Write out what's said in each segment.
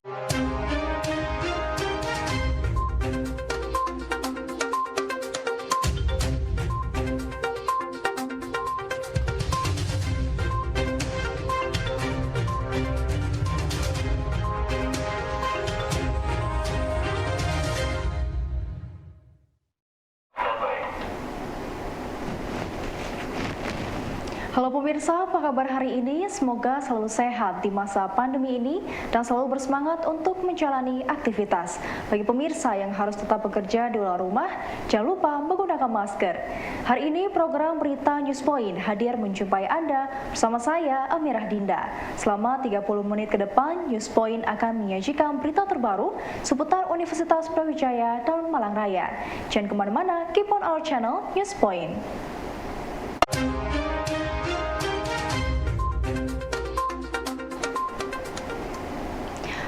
Halo pemirsa, apa kabar hari ini? Semoga selalu sehat di masa pandemi ini dan selalu bersemangat untuk menjalani aktivitas. Bagi pemirsa yang harus tetap bekerja di luar rumah, jangan lupa menggunakan masker. Hari ini program Berita Newspoint hadir menjumpai Anda bersama saya, Amirah Dinda. Selama 30 menit ke depan, Newspoint akan menyajikan berita terbaru seputar Universitas Brawijaya dan Malang Raya. Jangan kemana-mana, keep on our channel Newspoint.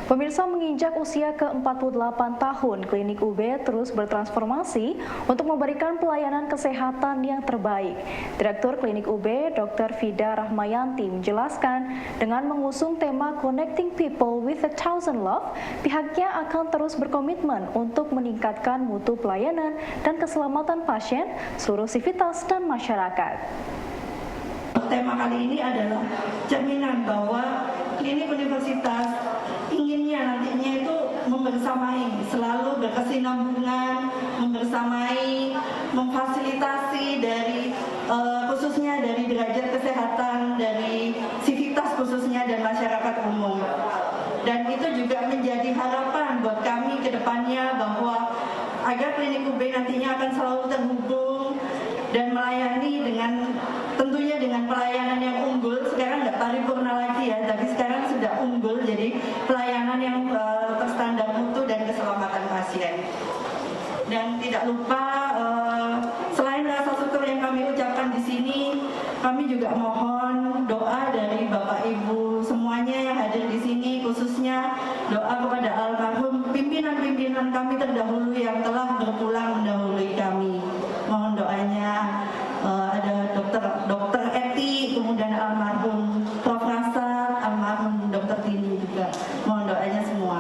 Pemirsa, menginjak usia ke-48 tahun, Klinik UB terus bertransformasi untuk memberikan pelayanan kesehatan yang terbaik. Direktur Klinik UB, Dr. Vida Rahmayanti menjelaskan, dengan mengusung tema Connecting People with 1,000 Love, pihaknya akan terus berkomitmen untuk meningkatkan mutu pelayanan dan keselamatan pasien, seluruh sivitas dan masyarakat. Tema kali ini adalah cerminan bahwa klinik universitas inginnya nantinya itu membersamai, selalu berkesinambungan, membersamai, memfasilitasi dari khususnya dari derajat kesehatan, dari sivitas khususnya dan masyarakat umum. Dan itu juga menjadi harapan buat kami ke depannya bahwa agar klinik UB nantinya akan selalu terhubung dan melayani tentunya dengan pelayanan yang unggul. Sekarang nggak paripurna lagi ya, tapi sekarang sudah unggul, jadi pelayanan yang terstandar mutu dan keselamatan pasien. Dan tidak lupa selain rasa syukur yang kami ucapkan di sini, kami juga mohon doa dari Bapak Ibu semuanya yang hadir di sini, khususnya doa kepada almarhum pimpinan-pimpinan kami terdahulu yang telah berpulang mendahului kami. Mohon doanya, ada Dokter Eti, kemudian almarhum Prof. Rasad, almarhum Dr. Tini juga. Mohon doanya semua.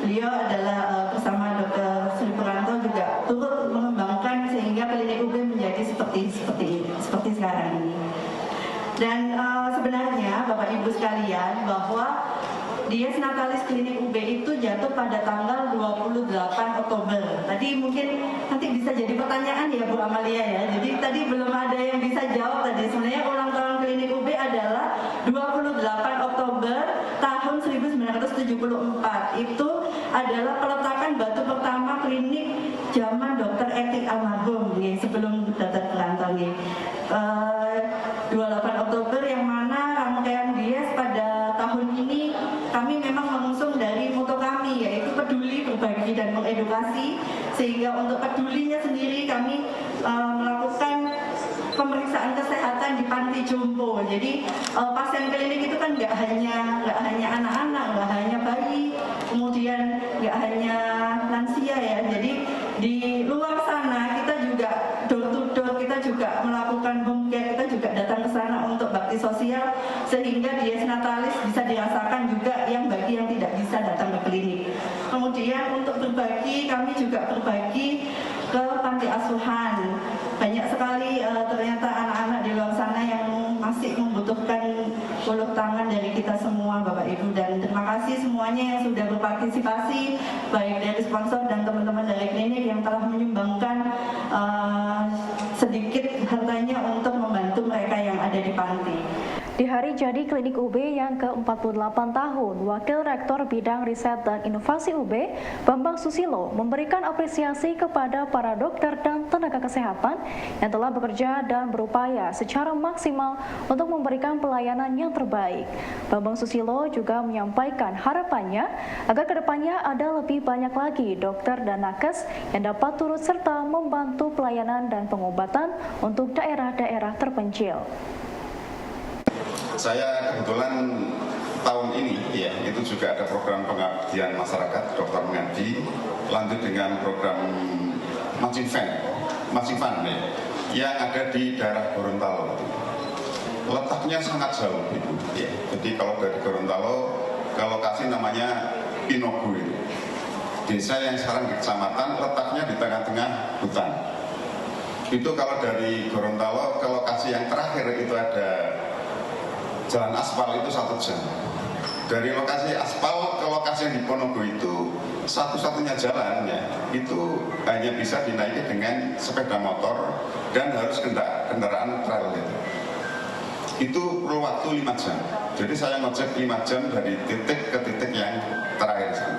Beliau adalah bersama Dr. Sri Puranto juga turut mengembangkan sehingga klinik UB menjadi seperti sekarang ini. Dan sebenarnya Bapak Ibu sekalian, bahwa Dies Natalis Klinik UB itu jatuh pada tanggal 28 Oktober. Tadi mungkin nanti bisa jadi pertanyaan ya Bu Amalia ya. Jadi tadi belum ada yang bisa jawab tadi. Sebenarnya ulang tahun Klinik UB adalah 28 Oktober tahun 1974. Itu adalah peletakan batu pertama klinik zaman Dr. Eti almarhum nih, sebelum Dr. Puranto nih. 28 Oktober yang mana rangkaian Dies pada tahun ini kami memang mengusung dari moto kami, yaitu peduli, berbagi, dan mengedukasi. Sehingga untuk pedulinya sendiri kami melakukan pemeriksaan kesehatan di panti jompo. Jadi pasien klinik itu kan nggak hanya anak-anak, nggak hanya bayi, kemudian nggak hanya lansia ya. Jadi di luar sana kita juga door to door, kita juga melakukan home care, kita juga datang ke sana untuk bakti sosial, sehingga Dies Natalis bisa dirasakan juga yang bagi yang tidak bisa datang ke klinik. Kemudian untuk berbagi, kami juga berbagi ke panti asuhan. Banyak sekali ternyata anak-anak di luar sana yang masih membutuhkan uluh tangan dari kita semua Bapak Ibu, dan terima kasih semuanya yang sudah berpartisipasi, baik dari sponsor dan teman-teman dari klinik yang telah menyumbangkan sedikit hartanya untuk membantu mereka yang ada di panti. Di hari jadi Klinik UB yang ke-48 tahun, Wakil Rektor Bidang Riset dan Inovasi UB, Bambang Susilo, memberikan apresiasi kepada para dokter dan tenaga kesehatan yang telah bekerja dan berupaya secara maksimal untuk memberikan pelayanan yang terbaik. Bambang Susilo juga menyampaikan harapannya agar kedepannya ada lebih banyak lagi dokter dan nakes yang dapat turut serta membantu pelayanan dan pengobatan untuk daerah-daerah terpencil. Saya kebetulan tahun ini ya itu juga ada program pengabdian masyarakat dokter mengabdi, lanjut dengan program Matching Fund ya, yang ada di daerah Gorontalo. Letaknya sangat jauh itu ya. Jadi kalau dari Gorontalo ke lokasi namanya Pinogo itu. Desa yang sekarang di kecamatan, letaknya di tengah-tengah hutan. Itu kalau dari Gorontalo ke lokasi yang terakhir itu ada jalan aspal itu 1 jam. Dari lokasi aspal ke lokasi yang di Pinogo itu satu-satunya jalan ya, itu hanya bisa dinaiki dengan sepeda motor dan harus kendaraan trail gitu. Itu perlu waktu 5 jam. Jadi saya ngojek 5 jam dari titik ke titik yang terakhir sana.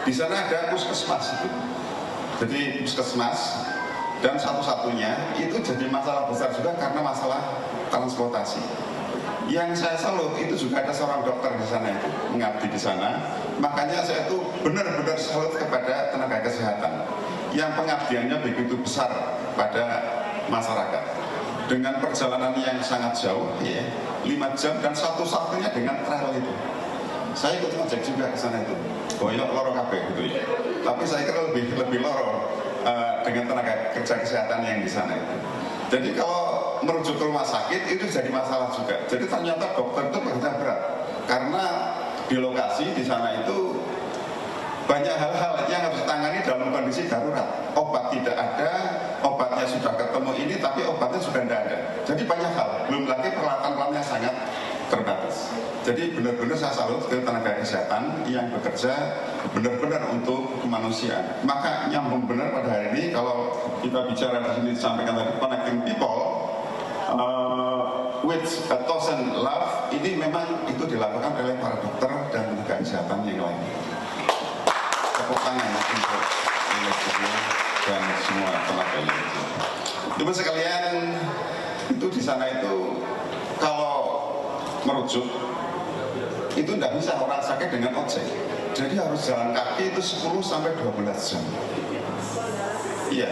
Di sana ada puskesmas itu. Jadi puskesmas, dan satu-satunya itu jadi masalah besar juga karena masalah transportasi. Yang saya salut itu juga ada seorang dokter di sana itu mengabdi di sana. Makanya saya itu benar-benar salut kepada tenaga kesehatan yang pengabdiannya begitu besar pada masyarakat. Dengan perjalanan yang sangat jauh, ya, 5 jam dan satu-satunya dengan trail itu. Saya ikut ngecek juga ke sana itu. Boyok loro kabeh gitu ya. Tapi saya kira lebih loro dengan tenaga kerja kesehatan yang di sana itu. Jadi kalau merujuk ke rumah sakit itu jadi masalah juga. Jadi ternyata dokter itu berat karena di lokasi di sana itu banyak hal-hal yang harus ditangani dalam kondisi darurat. Obat tidak ada, obatnya sudah ketemu ini, tapi obatnya sudah tidak ada. Jadi banyak hal, belum lagi peralatan-peralatannya sangat terbatas. Jadi benar-benar saya salut ke tenaga kesehatan yang bekerja benar-benar untuk kemanusiaan. Maka nyambung benar pada hari ini kalau kita bicara di sini disampaikan tadi connecting people with 1,000 love, ini memang itu dilakukan oleh para dokter dan tenaga kesehatan yang lain. Tepuk tangan untuk dan semua tenaga itu. Ibu sekalian, itu di sana itu kalau merujuk itu tidak bisa orang sakit dengan ojek, jadi harus jalan kaki itu 10 sampai 12 jam. Iya,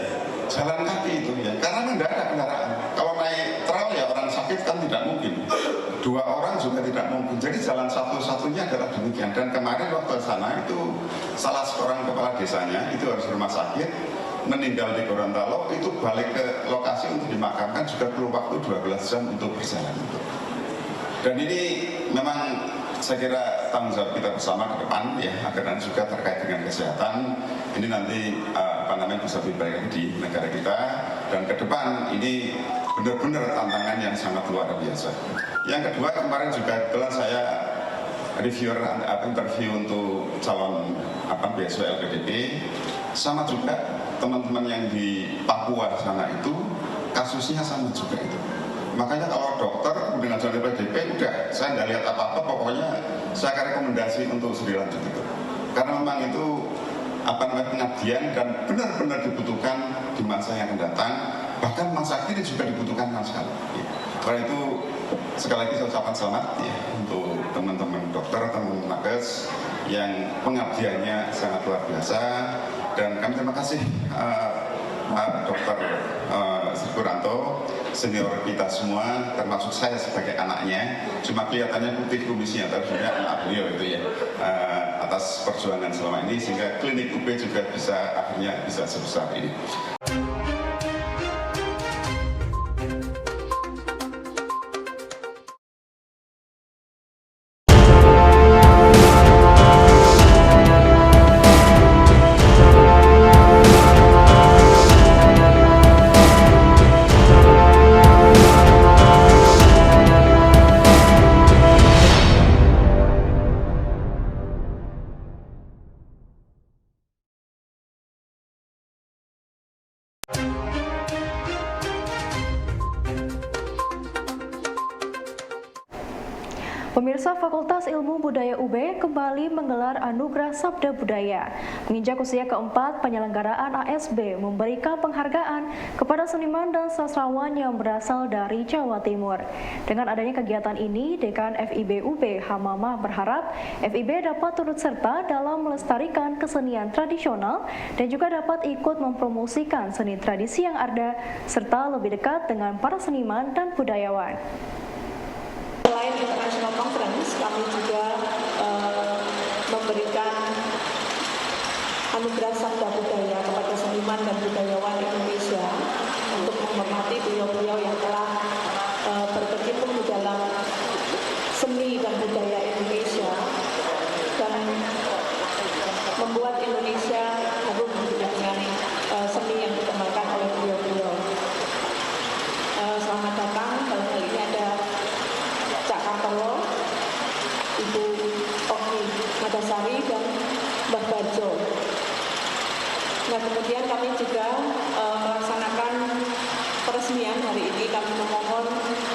jalan kaki itu ya, karena tidak ada kendaraan. Kalau naik trail ya orang sakit kan tidak mungkin, 2 orang juga tidak mungkin. Jadi jalan satu-satunya adalah demikian. Dan kemarin waktu sana itu salah seorang kepala desanya itu harus rumah sakit, meninggal di Gorontalo, itu balik ke lokasi untuk dimakamkan juga perlu waktu 12 jam untuk berjalan. Dan ini memang saya kira tanggung jawab kita bersama ke depan ya, agar nanti juga terkait dengan kesehatan ini nanti bisa lebih baik di negara kita, dan ke depan ini benar-benar tantangan yang sangat luar biasa. Yang kedua, kemarin juga kebetulan saya interview untuk calon beasiswa LPDP, sama juga teman-teman yang di Papua sana itu kasusnya sama juga itu. Makanya kalau dokter dengan jalan LPDP udah saya nggak lihat apa-apa, pokoknya saya akan rekomendasi untuk studi lanjut itu, karena memang itu pengabdian dan benar-benar dibutuhkan di masa yang akan datang, bahkan masa kini juga dibutuhkan sekali. Karena itu sekali lagi saya ucapkan selamat ya untuk teman-teman dokter, teman-teman nakes yang pengabdiannya sangat luar biasa, dan kami terima kasih Pak Dr. Suranto, senior kita semua, termasuk saya sebagai anaknya. Cuma kelihatannya putih kumisnya, tapi sebenarnya anak beliau itu ya, atas perjuangan selama ini sehingga klinik UB juga akhirnya bisa sebesar ini. Pemirsa, Fakultas Ilmu Budaya UB kembali menggelar Anugerah Sabda Budaya. Menginjak usia keempat, penyelenggaraan ASB memberikan penghargaan kepada seniman dan sastrawan yang berasal dari Jawa Timur. Dengan adanya kegiatan ini, Dekan FIB UB Hamamah berharap FIB dapat turut serta dalam melestarikan kesenian tradisional dan juga dapat ikut mempromosikan seni tradisi yang ada serta lebih dekat dengan para seniman dan budayawan. Selain International Conference, kami juga memberikan anugerah Sabda Budaya kepada seniman dan budayawan Indonesia untuk menghormati beliau-beliau yang telah berkecimpung di dalam seni dan budaya Indonesia. Dan Nah, kemudian kami juga melaksanakan peresmian hari ini. Kami memohon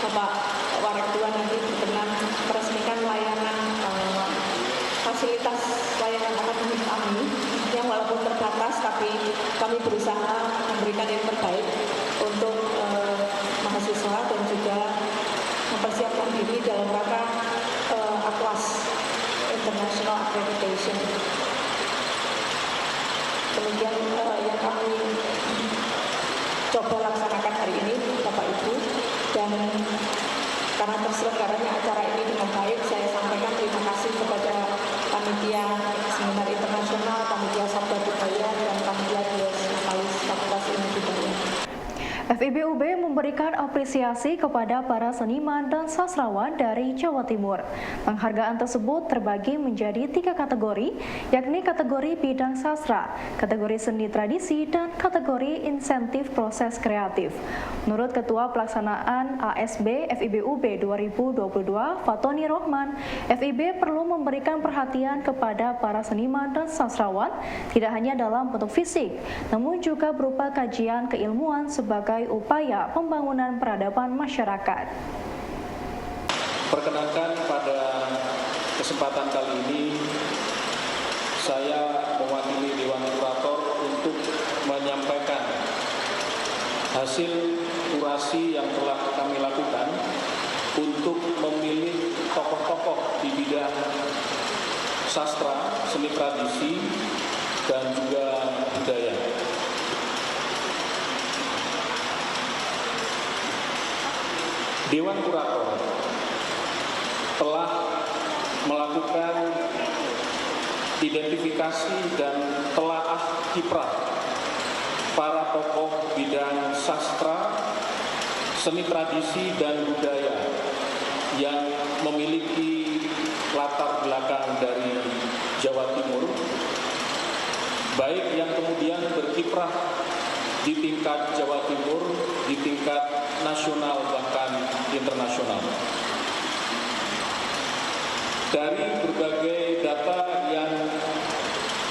Bapak Warektua nanti berkenan meresmikan layanan fasilitas layanan akademik kami yang walaupun terbatas, tapi kami berusaha memberikan yang terbaik untuk mahasiswa dan juga mempersiapkan diri dalam rangka AQUAS International Accreditation. Demikian yang kami coba laksanakan hari ini, Bapak Ibu, dan karena terselenggaranya acara ini dengan baik, saya sampaikan terima kasih kepada Panitia Seminar Internasional, Panitia Sabda Budaya, dan Panitia Fakultas Ilmu Budaya. FIB UB memberikan apresiasi kepada para seniman dan sastrawan dari Jawa Timur. Penghargaan tersebut terbagi menjadi 3 kategori, yakni kategori bidang sastra, kategori seni tradisi, dan kategori insentif proses kreatif. Menurut Ketua Pelaksanaan ASB FIB UB 2022, Fatoni Rohman, FIB perlu memberikan perhatian kepada para seniman dan sastrawan, tidak hanya dalam bentuk fisik, namun juga berupa kajian keilmuan sebagai upaya pembangunan peradaban masyarakat. Perkenankan pada kesempatan kali ini saya mewakili Dewan Kurator untuk menyampaikan hasil kurasi yang telah kami lakukan untuk memilih tokoh-tokoh di bidang sastra, seni tradisi, dan juga budaya. Dewan Kurator telah melakukan identifikasi dan telaah kiprah para tokoh bidang sastra, seni tradisi, dan budaya yang memiliki latar belakang dari Jawa Timur, baik yang kemudian berkiprah di tingkat Jawa Timur, di tingkat nasional bahkan internasional. Dari berbagai data yang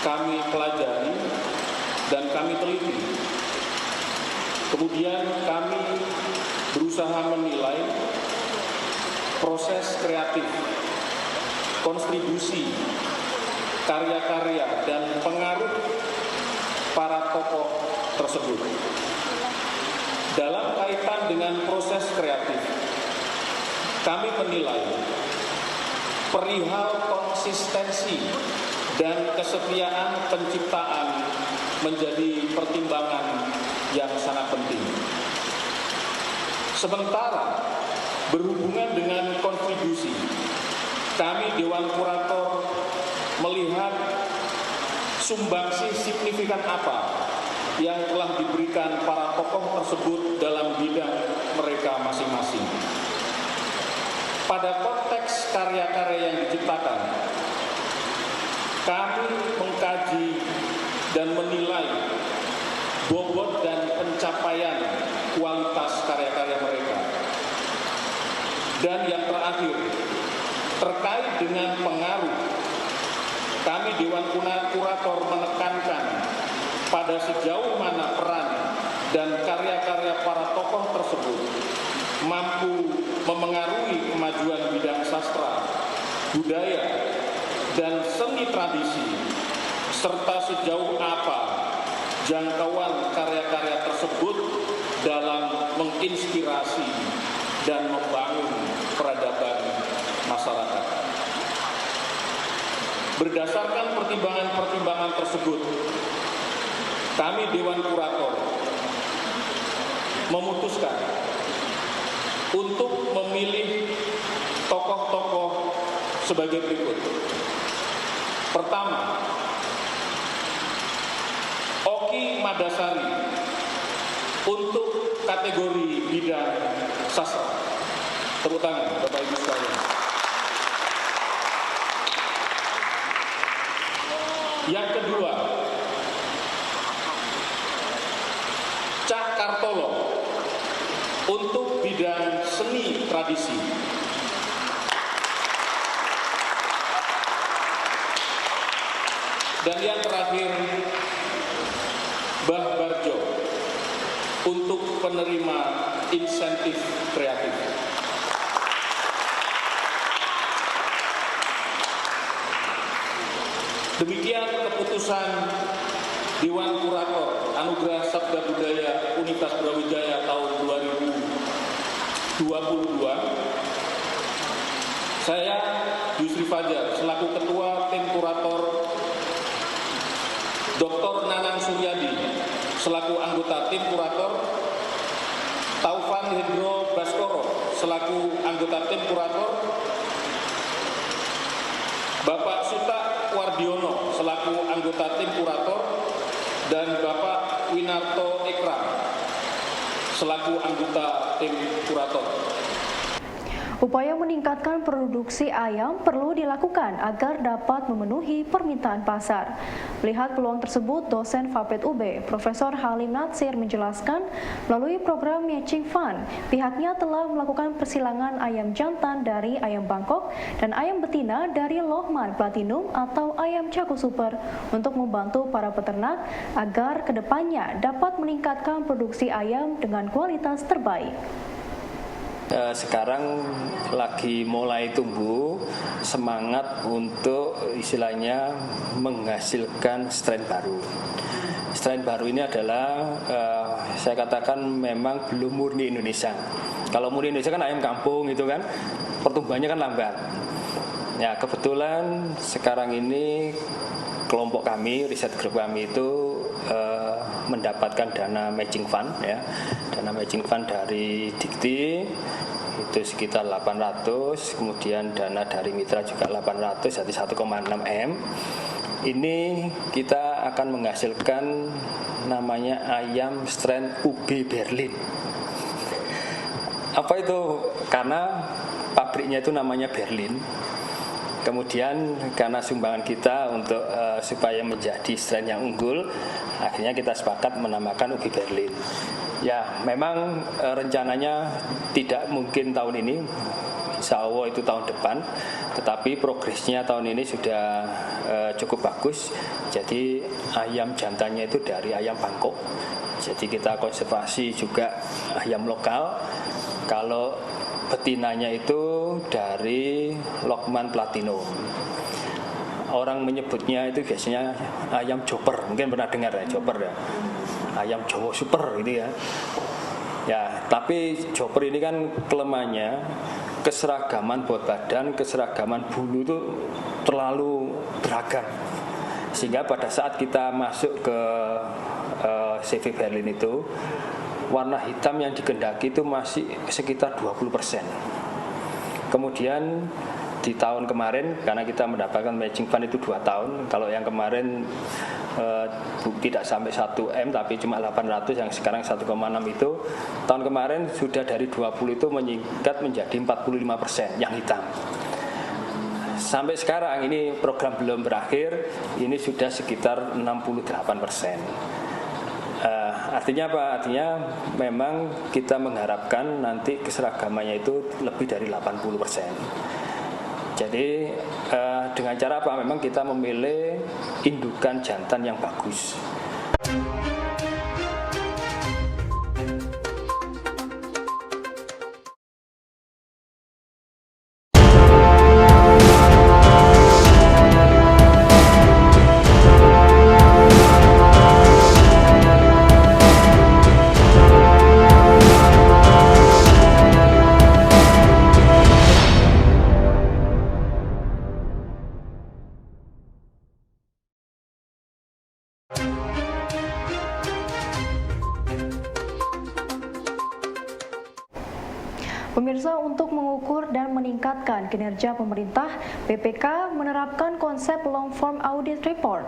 kami pelajari dan kami teliti, kemudian kami berusaha menilai proses kreatif, kontribusi, karya-karya, dan pengaruh para tokoh tersebut. Dalam kaitan dengan proses kreatif, kami menilai perihal konsistensi dan kesetiaan penciptaan menjadi pertimbangan yang sangat penting. Sementara berhubungan dengan kontribusi, kami Dewan Kurator melihat sumbangsi signifikan apa yang telah diberikan para tokoh tersebut dalam bidang mereka masing-masing. Pada konteks karya-karya yang diciptakan, kami mengkaji dan menilai bobot dan pencapaian kualitas karya-karya mereka. Dan yang terakhir, terkait dengan pengaruh, kami Dewan Kurator menekankan pada sejauh mana peran dan karya-karya para tokoh tersebut mampu memengaruhi kemajuan bidang sastra, budaya, dan seni tradisi, serta sejauh apa jangkauan karya-karya tersebut dalam menginspirasi dan membangun peradaban masyarakat. Berdasarkan pertimbangan-pertimbangan tersebut, kami Dewan Kurator memutuskan untuk memilih tokoh-tokoh sebagai berikut. Pertama, Oki Madasari untuk kategori bidang sastra. Tepuk tangan Bapak Ibu sekalian. Yang kedua, Cak Kartolo untuk bidang seni tradisi. Dan yang terakhir, untuk penerima insentif kreatif. Demikian keputusan Dewan Kurator Anugerah Sabda Budaya Universitas Brawijaya tahun 2022. Saya, Yusri Fajar, selaku Ketua Tim Kurator, Dr. Nanang Suryadi, selaku anggota Tim Kurator, Taufan Hendro Baskoro, selaku anggota Tim Kurator, Bapak Suta Wardiono, selaku anggota Tim Kurator, dan Bapak Winarto Ekram, selaku anggota Tim Kurator. Upaya meningkatkan produksi ayam perlu dilakukan agar dapat memenuhi permintaan pasar. Melihat peluang tersebut, dosen Fapet UB, Profesor Halim Natsir menjelaskan, melalui program Matching Fund, pihaknya telah melakukan persilangan ayam jantan dari ayam Bangkok dan ayam betina dari Lohman Platinum atau ayam Jago Super untuk membantu para peternak agar kedepannya dapat meningkatkan produksi ayam dengan kualitas terbaik. Sekarang lagi mulai tumbuh semangat untuk istilahnya menghasilkan strain baru. Strain baru ini adalah saya katakan memang belum murni Indonesia. Kalau murni Indonesia kan ayam kampung gitu kan, pertumbuhannya kan lambat. Ya kebetulan sekarang ini kelompok kami, riset grup kami itu mendapatkan dana matching fund ya. Dana matching fund dari Dikti itu sekitar 800, kemudian dana dari mitra juga 800, jadi 1,6 M. Ini kita akan menghasilkan namanya ayam strain UB Berlin. Apa itu? Karena pabriknya itu namanya Berlin. Kemudian karena sumbangan kita untuk supaya menjadi strain yang unggul, akhirnya kita sepakat menamakan UB Berlin. Ya, memang rencananya tidak mungkin tahun ini, insya Allah itu tahun depan, tetapi progresnya tahun ini sudah cukup bagus. Jadi ayam jantannya itu dari ayam Bangkok. Jadi kita konservasi juga ayam lokal. Kalau betinanya itu dari Lohman Platinum. Orang menyebutnya itu biasanya ayam Joper, mungkin pernah dengar ya, Joper ya. Ayam Jawa Super gitu ya. Ya, tapi Joper ini kan kelemahannya keseragaman bobot badan, keseragaman bulu itu terlalu beragam. Sehingga pada saat kita masuk ke CV Berlin itu, warna hitam yang dikehendaki itu masih sekitar 20%. Kemudian di tahun kemarin, karena kita mendapatkan matching fund itu 2 tahun, kalau yang kemarin tidak sampai 1 M tapi cuma 800, yang sekarang 1,6 itu, tahun kemarin sudah dari 20 itu meningkat menjadi 45% yang hitam. Sampai sekarang ini program belum berakhir, ini sudah sekitar 68%. Artinya apa? Artinya memang kita mengharapkan nanti keseragamannya itu lebih dari 80%. Jadi dengan cara apa? Memang kita memilih indukan jantan yang bagus. Pemirsa, untuk mengukur dan meningkatkan kinerja pemerintah, BPK menerapkan konsep Long Form Audit Report.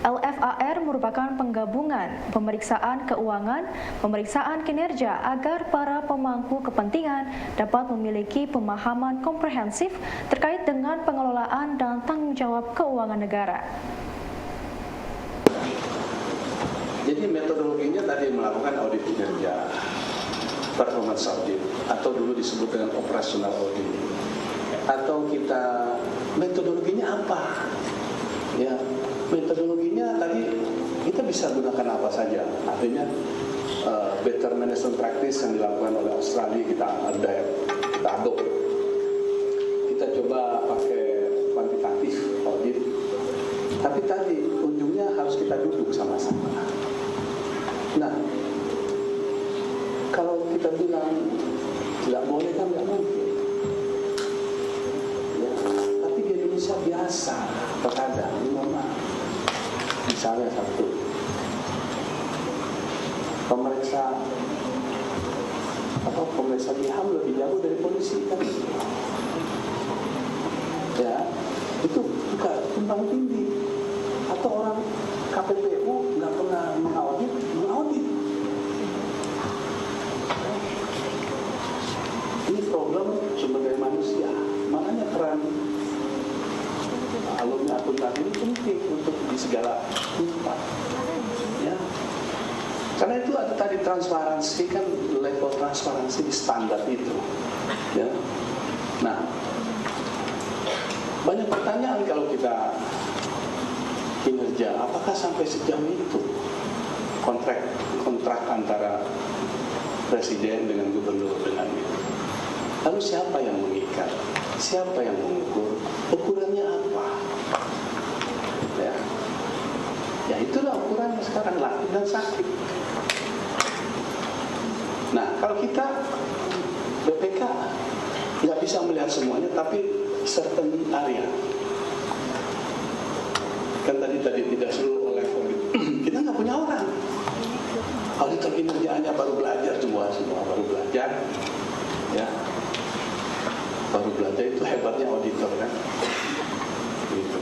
LFAR merupakan penggabungan pemeriksaan keuangan, pemeriksaan kinerja agar para pemangku kepentingan dapat memiliki pemahaman komprehensif terkait dengan pengelolaan dan tanggung jawab keuangan negara. Jadi metodologinya tadi melakukan audit kinerja, performance audit, atau dulu disebut dengan operational audit. Atau kita metodologinya apa? Ya, metodologinya tadi kita bisa gunakan apa saja. Artinya better management practice yang dilakukan oleh Australia kita adopt. Kita coba pakai kuantitatif audit, tapi tadi ujungnya harus kita duduk sama-sama. Nah, kalau kita bilang tidak boleh kan tidak mungkin. Ya, tapi di Indonesia biasa terkadang misalnya satu pemeriksa di HAM lebih jago dari polisi kan, ya itu juga tumpang tindih. Atau orang KPPU nggak pernah mengaudit. Ini problem sumber daya manusia, makanya peran alumni akuntan ini penting untuk di segala tempat. Ya. Karena itu ada tadi transparansi, kan level transparansi di standar itu. Ya. Nah, banyak pertanyaan kalau kita kinerja, apakah sampai sejauh itu kontrak antara presiden dengan gubernur dengan itu. Lalu siapa yang mengikat? Siapa yang mengukur? Ukurannya apa? Ya itulah ukurannya sekarang, laku dan sakit. Nah, kalau kita BPK nggak bisa melihat semuanya, tapi certain area. Kan tadi tidak seluruh level. Kita nggak punya orang. Auditor kinerjanya baru belajar semua baru belajar. Ya. Baru belajar itu hebatnya auditor kan. Gitu.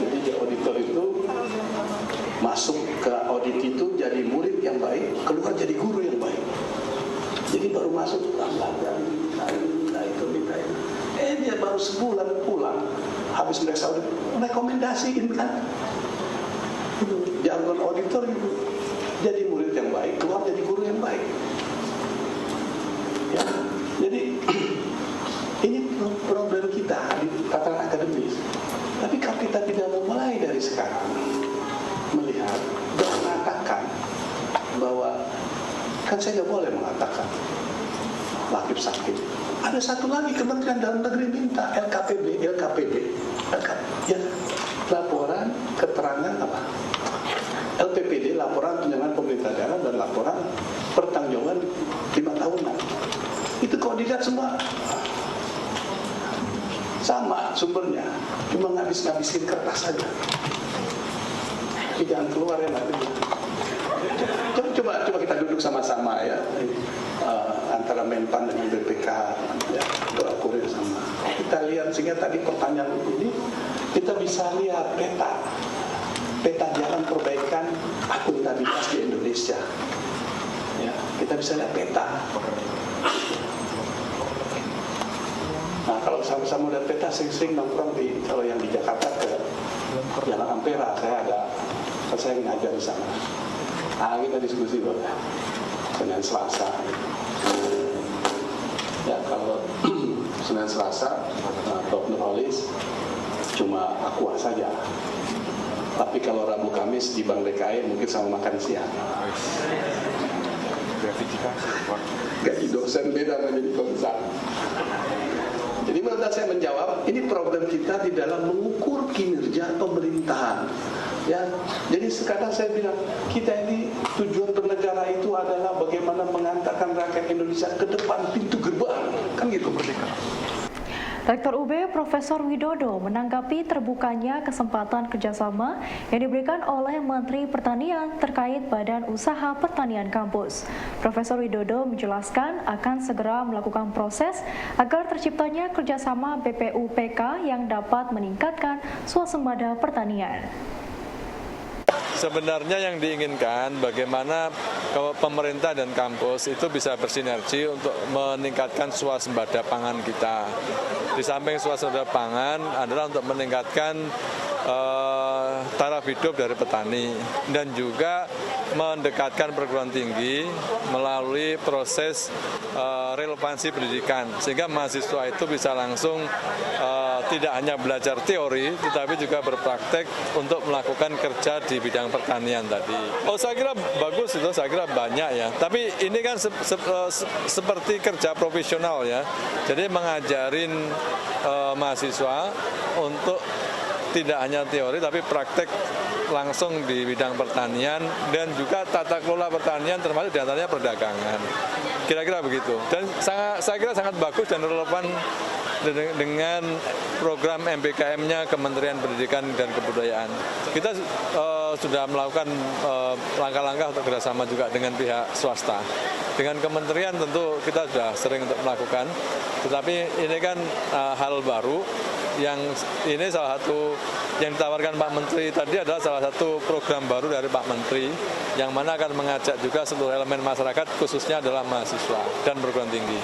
Jadi auditor itu masuk ke audit itu jadi murid yang baik, keluar jadi guru yang baik. Jadi baru masuk belajar minta itu. Dia baru sebulan pulang habis mereka audit rekomendasiin kan. Jargon auditor itu jadi murid yang baik, keluar jadi guru yang baik. Ya, jadi ini problem kita di tataran akademis. Tapi kalau kita tidak memulai dari sekarang melihat dan mengatakan bahwa kan saya nggak boleh mengatakan lakib sakit. Ada satu lagi Kementerian Dalam Negeri minta LKPD, ya, laporan keterangan apa? LPPD, laporan tunjangan pemerintah daerah dan laporan pertanggungjawaban 5 tahunan. Itu kalau dilihat semua sama sumbernya, cuma ngabisin kertas saja. Tapi jangan keluar ya nanti. Coba kita duduk sama-sama ya, antara Menpan dengan BPK ya, berakurir sama. Kita lihat sehingga tadi pertanyaan ini kita bisa lihat peta jalan perbaikan akuntabilitas di Indonesia. Ya, kita bisa lihat peta. Nah, kalau sama-sama lihat peta, sering-sering nongkrong kalau yang di Jakarta ke Jalan Ampera, saya ngajar di sana. Nah, kita diskusi boleh. Senin Selasa. Ya, kalau Senin Selasa, Prof. Nurholis cuma aqua saja. Tapi kalau Rabu Kamis di Bank DKI mungkin sama makan siang. Gaji dosen beda menjadi konsul. Jadi menurut saya menjawab, ini problem kita di dalam mengukur kinerja pemerintahan. Ya, jadi sekarang saya bilang kita ini tujuan bernegara itu adalah bagaimana mengantarkan rakyat Indonesia ke depan pintu gerbang, kan gitu merdeka. Rektor UB Profesor Widodo menanggapi terbukanya kesempatan kerjasama yang diberikan oleh Menteri Pertanian terkait Badan Usaha Pertanian Kampus. Profesor Widodo menjelaskan akan segera melakukan proses agar terciptanya kerjasama BPUPK yang dapat meningkatkan swasembada pertanian. Sebenarnya yang diinginkan bagaimana pemerintah dan kampus itu bisa bersinergi untuk meningkatkan swasembada pangan kita. Di samping swasembada pangan adalah untuk meningkatkan taraf hidup dari petani dan juga mendekatkan perguruan tinggi melalui proses relevansi pendidikan sehingga mahasiswa itu bisa langsung tidak hanya belajar teori, tetapi juga berpraktek untuk melakukan kerja di bidang pertanian tadi. Oh, saya kira bagus itu, saya kira banyak ya. Tapi ini kan seperti kerja profesional ya. Jadi mengajarin mahasiswa untuk tidak hanya teori, tapi praktek langsung di bidang pertanian dan juga tata kelola pertanian, termasuk diantaranya perdagangan. Kira-kira begitu. Dan saya kira sangat bagus dan relevan dengan program MPKM-nya Kementerian Pendidikan dan Kebudayaan. Kita sudah melakukan langkah-langkah untuk kerjasama juga dengan pihak swasta. Dengan kementerian tentu kita sudah sering untuk melakukan, tetapi ini kan hal baru yang ini salah satu yang ditawarkan Pak Menteri tadi adalah salah satu program baru dari Pak Menteri yang mana akan mengajak juga seluruh elemen masyarakat khususnya adalah mahasiswa dan perguruan tinggi.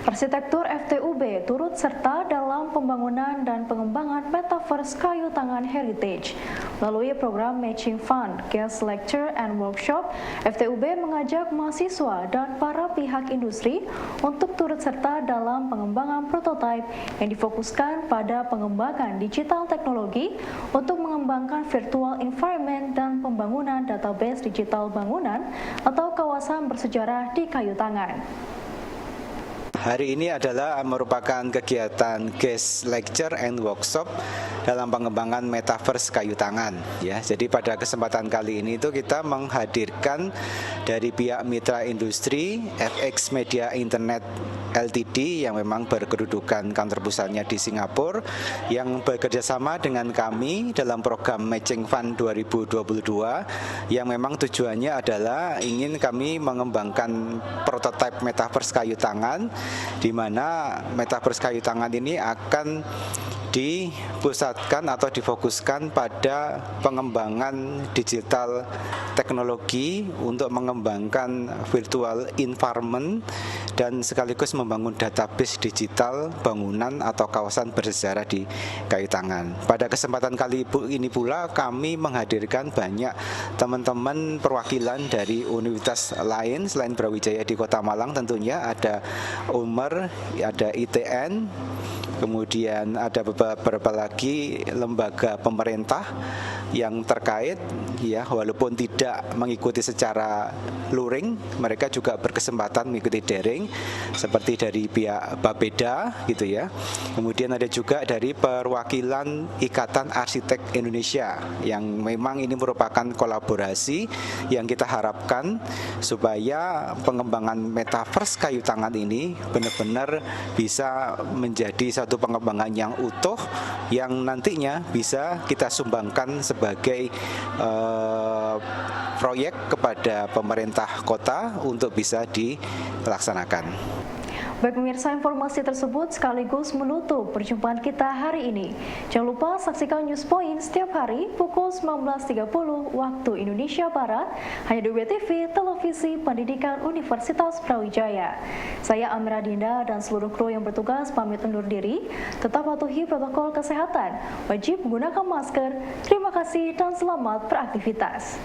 Arsitektur FTUB turut serta dalam pembangunan dan pengembangan Metaverse Kayu Tangan Heritage. Melalui program Matching Fund, Guest Lecture and Workshop, FTUB mengajak mahasiswa dan para pihak industri untuk turut serta dalam pengembangan prototipe yang difokuskan pada pengembangan digital teknologi untuk mengembangkan virtual environment dan pembangunan database digital bangunan atau kawasan bersejarah di kayu tangan. Hari ini adalah merupakan kegiatan guest lecture and workshop dalam pengembangan Metaverse Kayu Tangan. Ya, jadi pada kesempatan kali ini itu kita menghadirkan dari pihak mitra industri FX Media Internet Ltd yang memang berkedudukan kantor pusatnya di Singapura, yang bekerjasama dengan kami dalam program Matching Fund 2022 yang memang tujuannya adalah ingin kami mengembangkan prototipe Metaverse Kayu Tangan, di mana Metaverse Kayu Tangan ini akan dipusatkan atau difokuskan pada pengembangan digital teknologi untuk mengembangkan virtual environment dan sekaligus membangun database digital bangunan atau kawasan bersejarah di kayu tangan. Pada kesempatan kali ini pula kami menghadirkan banyak teman-teman perwakilan dari universitas lain selain Brawijaya di Kota Malang, tentunya ada UMER, ada ITN, kemudian ada beberapa lagi lembaga pemerintah yang terkait, ya, walaupun tidak mengikuti secara luring, mereka juga berkesempatan mengikuti daring, seperti dari pihak Bapeda, gitu ya. Kemudian ada juga dari perwakilan Ikatan Arsitek Indonesia, yang memang ini merupakan kolaborasi yang kita harapkan supaya pengembangan Metaverse Kayu Tangan ini benar-benar bisa menjadi satu pengembangan yang utuh, yang nantinya bisa kita sumbangkan sebagai proyek kepada pemerintah kota untuk bisa dilaksanakan. Baik pemirsa, informasi tersebut sekaligus menutup perjumpaan kita hari ini. Jangan lupa saksikan News Point setiap hari pukul 19.30 waktu Indonesia Barat hanya di WTV Televisi Pendidikan Universitas Brawijaya. Saya Amira Dinda dan seluruh kru yang bertugas pamit undur diri. Tetap patuhi protokol kesehatan, wajib menggunakan masker. Terima kasih dan selamat beraktivitas.